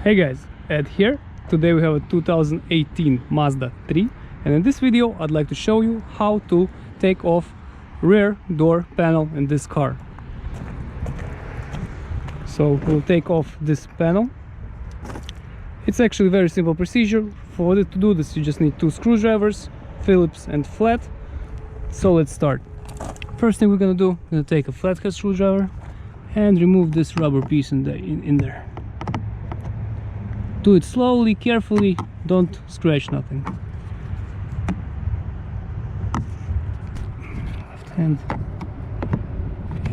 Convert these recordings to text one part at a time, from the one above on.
Hey guys, Ed here. Today we have a 2018 Mazda 3, and in this video I'd like to show you how to take off rear door panel in this car. So we'll take off this panel. It's actually a very simple procedure. For to do this you just need two screwdrivers, Phillips and flat. So let's start. First thing we're gonna do, we're gonna take a flathead screwdriver and remove this rubber piece in there. Do it slowly, carefully, don't scratch nothing. Left hand.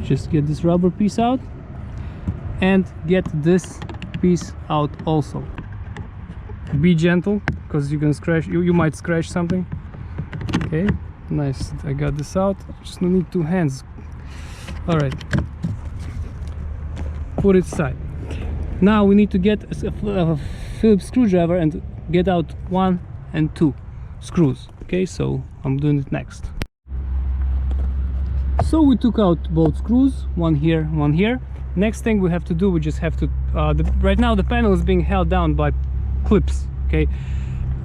Just get this rubber piece out and get this piece out also. Be gentle, because you can scratch, you might scratch something. Okay, nice. I got this out. Just need two hands. All right. Put it aside. Now we need to get a Phillips screwdriver and get out 1 and 2 screws. Okay, so I'm doing it next. So we took out both screws, one here, one here. Next thing we have to do, we just have to right now the panel is being held down by clips. Okay,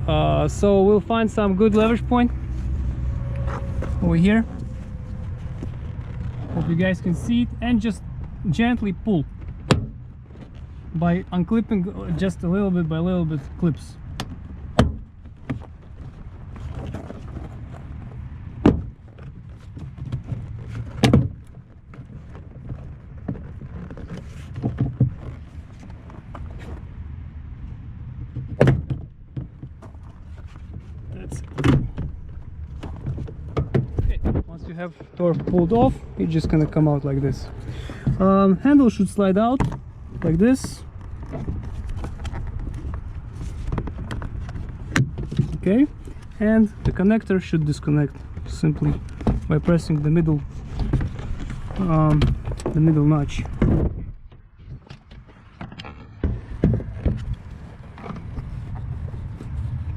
so we'll find some good leverage point over here. Hope you guys can see it, and just gently pull by unclipping just a little bit by little bit clips. That's it. Okay, once you have door pulled off, it's just gonna come out like this. Handle should slide out like this. Okay, and the connector should disconnect simply by pressing the middle notch.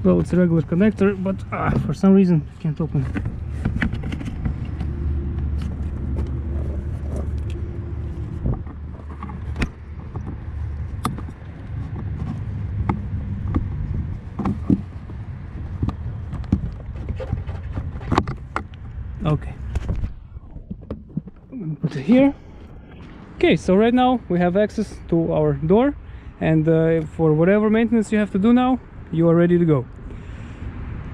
Well, it's a regular connector, but for some reason I can't open it. Okay, I'm gonna put it here. Okay, so right now we have access to our door, and for whatever maintenance you have to do now, you are ready to go.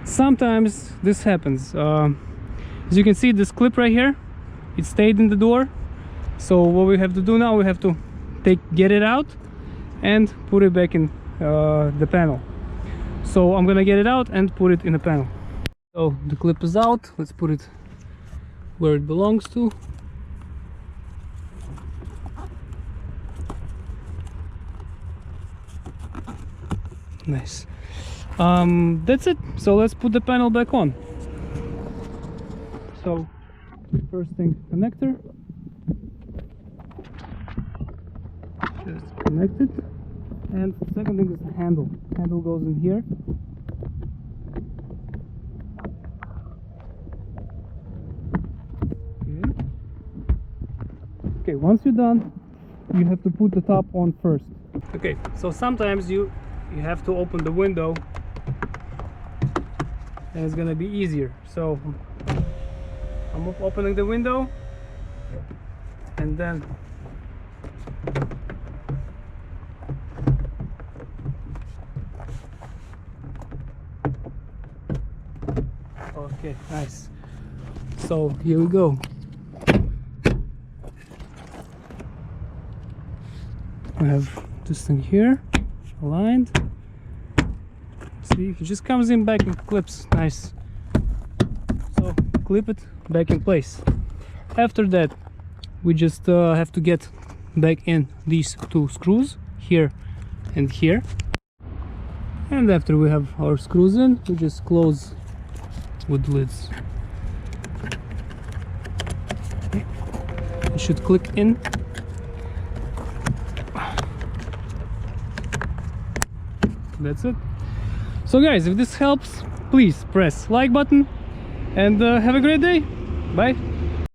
Sometimes this happens. As you can see, this clip right here, it stayed in the door. So what we have to do now, we have to get it out and put it back in the panel. So I'm gonna get it out and put it in the panel. So the clip is out. Let's put it where it belongs to. Nice. That's it. So let's put the panel back on. So first thing, connector. Just connect it. And the second thing is the handle. Handle goes in here. Okay, once you're done, you have to put the top on first. Okay, so sometimes you have to open the window, and it's gonna be easier. So I'm opening the window, and then okay, nice. So here we go. I have this thing here aligned. See, it just comes in back and clips. Nice. So clip it back in place. After that, we just have to get back in these two screws here and here. And after we have our screws in, we just close with lids. Okay. It should click in. That's it. So guys, if this helps, please press like button and have a great day. Bye.